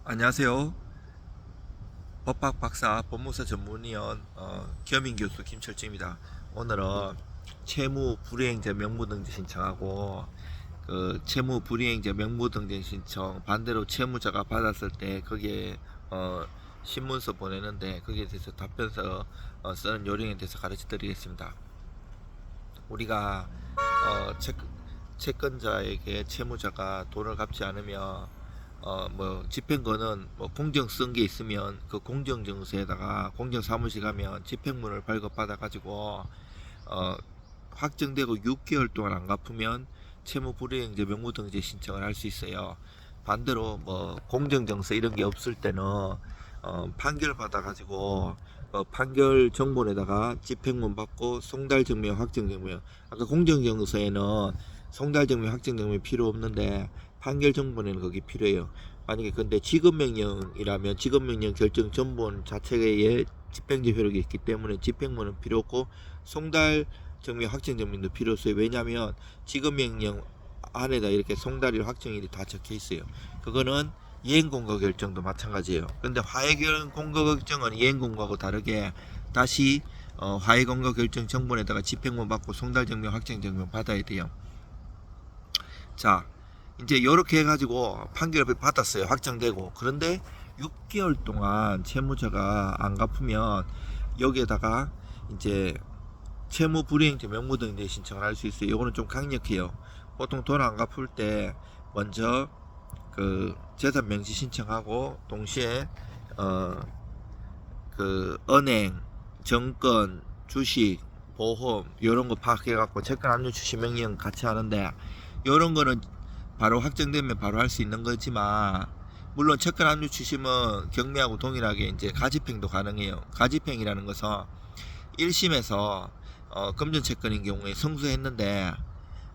안녕하세요. 법학 박사 법무사 전문위원 겸임 교수 김철주입니다. 오늘은 채무 불이행자 명부등재 신청하고 그 채무 불이행자 명부등재 신청 반대로 채무자가 받았을 때 거기에 신문서 보내는데 거기에 대해서 답변서 쓰는 요령에 대해서 가르쳐 드리겠습니다. 우리가 채권자에게 채무자가 돈을 갚지 않으면 뭐 집행권은 뭐 공정 쓴 게 있으면 그 공정증서에다가 공정사무실 가면 집행문을 발급받아 가지고 어 확정되고 6개월 동안 안 갚으면 채무불이행자 명부등재 신청을 할 수 있어요. 반대로 뭐 공정증서 이런 게 없을 때는 판결 받아 가지고 판결 정본에다가 집행문 받고 송달증명 확정증명, 아까 공정증서에는 송달증명 확정증명이 필요 없는데 판결 정본에는 그게 필요해요. 만약에 근데 지급명령이라면 지급명령 결정 전본 자체에 집행제 효력이 있기 때문에 집행문은 필요 없고 송달증명 확정증명도 필요 없어요. 왜냐하면 지급명령 안에다 이렇게 송달일 확정일이 다 적혀 있어요. 그거는 이행공고 결정도 마찬가지예요. 근데 화해공고 결정은 이행공고하고 다르게 다시 화해공고 결정 정본에다가 집행문 받고 송달증명 확정증명 받아야 돼요. 자, 이제 이렇게 해가지고 판결을 받았어요. 확정되고. 그런데 6개월 동안 채무자가 안 갚으면 여기에다가 이제 채무 불이행자 명부등재 신청을 할 수 있어요. 이거는 좀 강력해요. 보통 돈 안 갚을 때 먼저 그 재산 명시 신청하고 동시에 그 은행, 정권, 주식, 보험 이런 거 파악해갖고 채권 압류 추시 명령 같이 하는데 이런 거는 바로 확정되면 바로 할 수 있는 거지만 물론 채권 압류 추심은 경매하고 동일하게 이제 가집행도 가능해요. 가집행이라는 것은 1심에서 금전 채권인 경우에 성수했는데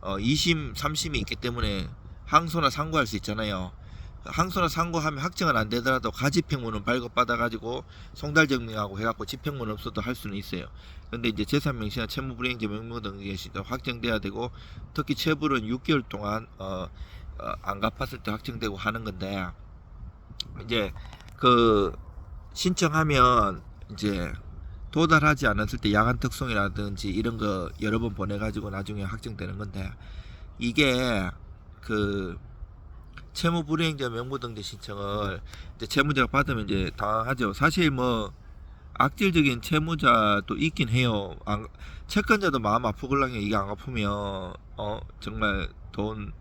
2심, 3심이 있기 때문에 항소나 상고할 수 있잖아요. 항소나 상고하면 확정은 안 되더라도 가집행문은 발급받아가지고 송달증명하고 해갖고 집행문 없어도 할 수는 있어요. 근데 이제 재산명시나 채무불이행자 명부 등이 확정돼야 되고 특히 채불은 6개월 동안 안 갚았을 때 확정되고 하는 건데 이제 그 신청하면 이제 도달하지 않았을 때 야간 특송이라든지 이런 거 여러 번 보내가지고 나중에 확정되는 건데 이게 그 채무 불이행자 명부등재 신청을 이제 채무자가 받으면 이제 당하죠. 사실 뭐 악질적인 채무자도 있긴 해요. 채권자도 마음 아프걸랑요. 이게 안 갚으면 정말 돈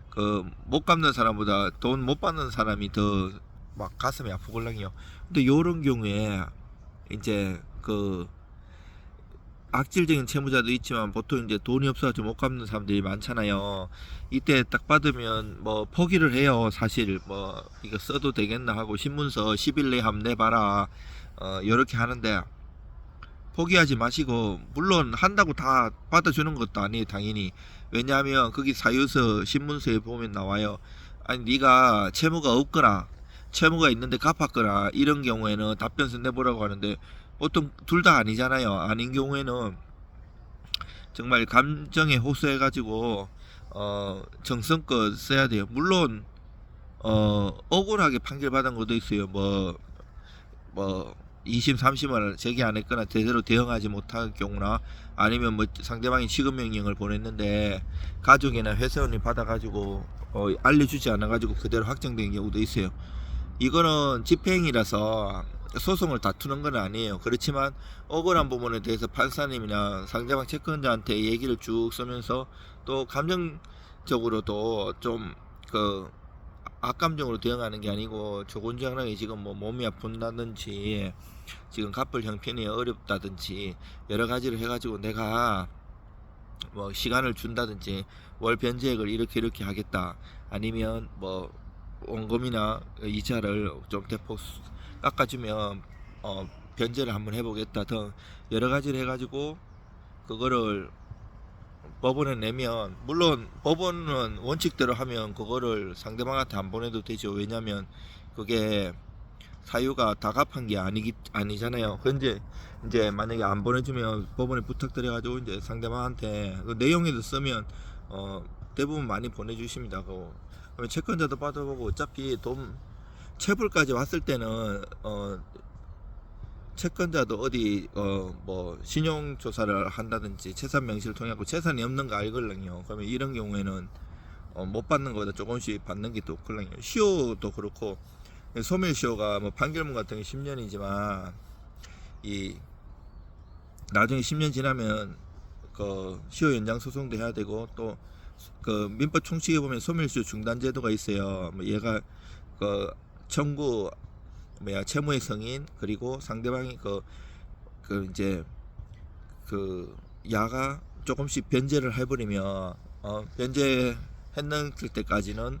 그 못 갚는 사람보다 돈 못 받는 사람이 더 막 가슴이 아프걸랑요. 근데 요런 경우에 이제 그 악질적인 채무자도 있지만 보통 이제 돈이 없어서 못 갚는 사람들이 많잖아요. 이때 딱 받으면 뭐 포기를 해요. 사실 뭐 이거 써도 되겠나 하고 신문서 10일 내에 한번 내봐라 이렇게 하는데 포기하지 마시고 물론 한다고 다 받아주는 것도 아니에요. 당연히. 왜냐하면 거기 사유서 신문서에 보면 나와요. 아니 네가 채무가 없거나 채무가 있는데 갚았거나 이런 경우에는 답변서 내보라고 하는데 보통 둘 다 아니잖아요. 아닌 경우에는 정말 감정에 호소해가지고 정성껏 써야 돼요. 물론 억울하게 판결받은 것도 있어요. 뭐 2심 3심을 제기 안 했거나 제대로 대응하지 못한 경우나 아니면 뭐 상대방이 지급명령을 보냈는데 가족이나 회사원이 받아가지고 알려주지 않아가지고 그대로 확정된 경우도 있어요. 이거는 집행이라서 소송을 다투는 건 아니에요. 그렇지만 억울한 부분에 대해서 판사님이나 상대방 채권자한테 얘기를 쭉 쓰면서 또 감정적으로도 좀 그 악감정으로 대응하는 게 아니고 조곤장하게 지금 뭐 몸이 아픈다든지 지금 갚을 형편이 어렵다든지 여러 가지를 해가지고 내가 뭐 시간을 준다든지 월 변제액을 이렇게 하겠다 아니면 뭐 원금이나 이자를 좀 대폭 깎아주면 변제를 한번 해보겠다 등 여러 가지를 해가지고 그거를 법원에 내면 물론 법원은 원칙대로 하면 그거를 상대방한테 안 보내도 되죠. 왜냐면 그게 사유가 다 갚은 게 아니잖아요. 근데 이제 만약에 안 보내주면 법원에 부탁드려가지고 이제 상대방한테 그 내용에도 쓰면 대부분 많이 보내주십니다. 그러면 채권자도 받아보고 어차피 돈 체불까지 왔을 때는 채권자도 어디 뭐 신용 조사를 한다든지 재산 명시를 통해 갖고 재산이 없는 거 알걸랑요. 그러면 이런 경우에는 못 받는 거보다 조금씩 받는 게 더 걸랑요. 시효도 그렇고 소멸시효가 뭐 판결문 같은 게 10년이지만 이 나중에 10년 지나면 그 시효 연장 소송도 해야 되고 또 그 민법 총칙에 보면 소멸시효 중단 제도가 있어요. 뭐 얘가 그 청구 채무의 성인 그리고 상대방이 그 이제 그 야가 조금씩 변제를 해버리면 변제했는 때까지는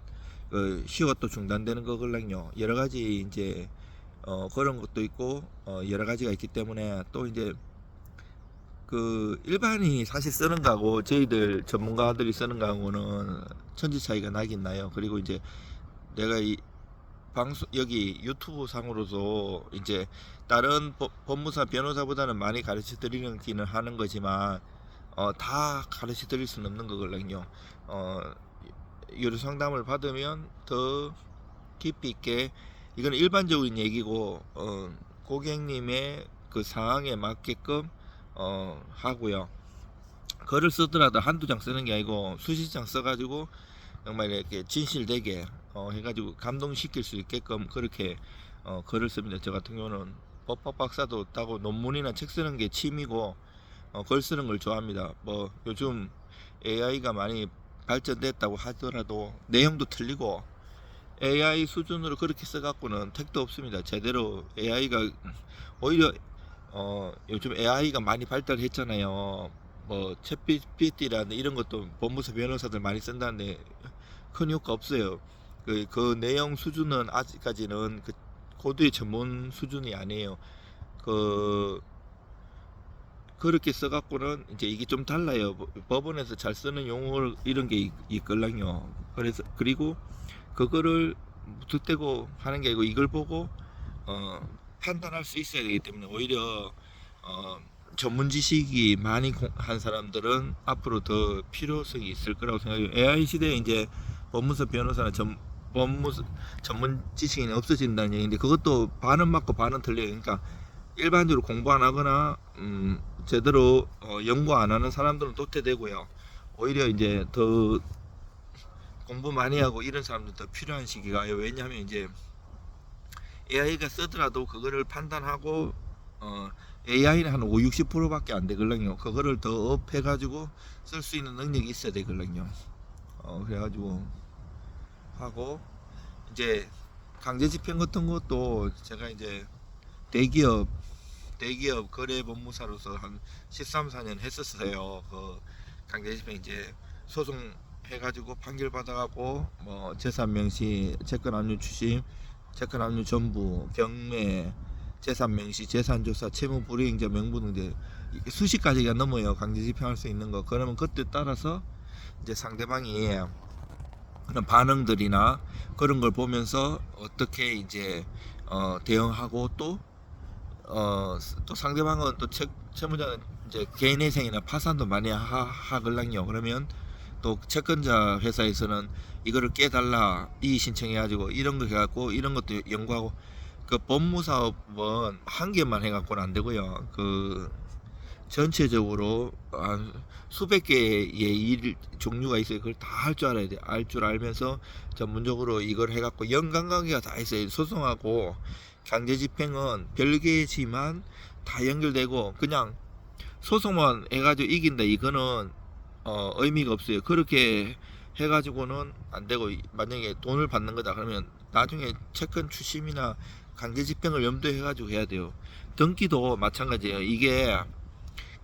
그 시효가 또 중단되는 거걸랑요. 여러 가지 이제 그런 것도 있고 여러 가지가 있기 때문에 또 이제 그 일반인이 사실 쓰는 거하고 저희들 전문가들이 쓰는 거하고는 천지 차이가 나긴 나요. 그리고 이제 내가 이 방송 여기 유튜브 상으로도 이제 다른 법무사 변호사보다는 많이 가르쳐 드리기는 하는 거지만 다 가르쳐 드릴 수는 없는 거거든요. 유료 상담을 받으면 더 깊이 있게 이건 일반적인 얘기고 고객님의 그 상황에 맞게끔 하고요. 글을 쓰더라도 한두 장 쓰는 게 아니고 수십 장 써가지고 정말 이렇게 진실되게 해가지고 감동시킬 수 있게끔 그렇게 글을 씁니다. 저 같은 경우는 법학 박사도 따고 논문이나 책 쓰는 게 취미고 글 쓰는 걸 좋아합니다. 뭐 요즘 AI가 많이 발전됐다고 하더라도 내용도 틀리고 AI 수준으로 그렇게 써갖고는 택도 없습니다. 제대로 AI가 오히려 요즘 AI가 많이 발달했잖아요. 뭐 챗GPT라는 이런 것도 법무사 변호사들 많이 쓴다는데 큰 효과 없어요. 그 내용 수준은 아직까지는 그 고도의 전문 수준이 아니에요. 그렇게 써갖고는 이제 이게 좀 달라요. 법원에서 잘 쓰는 용어 이런 게 있걸랑요. 그래서 그리고 그거를 득대고 하는 게 아니고 이걸 보고 판단할 수 있어야 되기 때문에 오히려 전문 지식이 많이 한 사람들은 앞으로 더 필요성이 있을 거라고 생각해요. AI 시대에 이제 법무사 변호사나 전문 지식이 없어진다는 얘기인데 그것도 반은 맞고 반은 틀려요. 그러니까 일반적으로 공부 안 하거나 제대로 연구 안 하는 사람들은 도태되고요. 오히려 이제 더 공부 많이 하고 이런 사람들 더 필요한 시기가 왜냐하면 이제 AI가 쓰더라도 그거를 판단하고 AI는 한 5, 60%밖에 안 되거든요. 그거를 더 업해가지고 쓸 수 있는 능력이 있어야 되거든요. 그래가지고 하고 이제 강제집행 같은 것도 제가 이제 대기업 거래 법무사로서 한 13, 14년 했었어요. 그 강제집행 이제 소송 해가지고 판결 받아갖고 뭐 재산 명시, 채권 압류 추심, 채권 압류 전부, 경매, 재산 명시, 재산 조사, 채무 불이행자 명부 등 수십 가지가 넘어요. 강제 집행할 수 있는 거. 그러면 그때 따라서 이제 상대방이 그런 반응들이나 그런 걸 보면서 어떻게 이제 대응하고 또 상대방은 또 채무자는 이제 개인회생이나 파산도 많이 하걸랑요. 그러면 또 채권자 회사에서는 이거를 깨달라 이의 신청해가지고 이런 거 해갖고 이런 것도 연구하고 그 법무사업은 한 개만 해갖고는 안 되고요. 그 전체적으로 수백 개의 일 종류가 있어요. 그걸 다 할 줄 알아야 돼. 알 줄 알면서 전문적으로 이걸 해갖고 연관관계가 다 있어요. 소송하고 강제집행은 별개지만 다 연결되고 그냥 소송만 해가지고 이긴다 이거는 의미가 없어요. 그렇게 해가지고는 안 되고 만약에 돈을 받는 거다 그러면 나중에 채권 추심이나 강제집행을 염두에 해가지고 해야 돼요. 등기도 마찬가지예요. 이게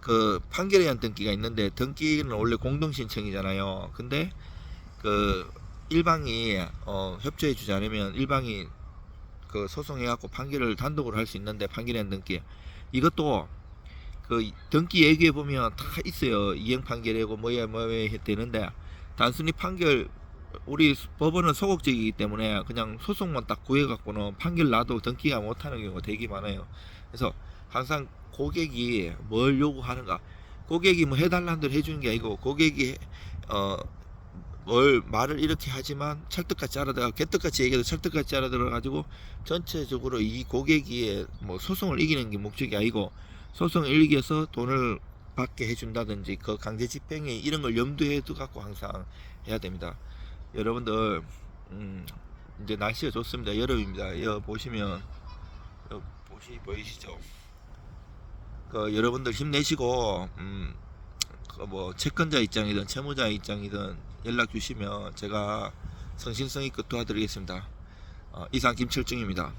그 판결에 의한 등기가 있는데 등기는 원래 공동신청이잖아요. 근데 그 일방이 협조해 주지 않으면 일방이 그 소송해갖고 판결을 단독으로 할 수 있는데 판결에 의한 등기 이것도 그 등기 얘기해 보면 다 있어요. 이행 판결이고 뭐야 되는데 단순히 판결 우리 법원은 소극적이기 때문에 그냥 소송만 딱 구해갖고는 판결 나도 등기가 못하는 경우가 되게 많아요. 그래서 항상 고객이 뭘 요구하는가 고객이 뭐 해달라는 대로 해주는 게 아니고 고객이 뭘 말을 이렇게 하지만 찰떡같이 알아들어 개떡같이 얘기해도 찰떡같이 알아들어 가지고 전체적으로 이 고객이 뭐 소송을 이기는 게 목적이 아니고 소송을 이겨서 돈을 받게 해준다든지 그 강제 집행에 이런 걸 염두에 두 갖고 항상 해야 됩니다. 여러분들 이제 날씨가 좋습니다. 여름입니다. 여기 보시면 여기 보이시죠? 그 여러분들 힘내시고 그뭐 채권자 입장이든 채무자 입장이든 연락 주시면 제가 성심성의껏 도와드리겠습니다. 이상 김철중입니다.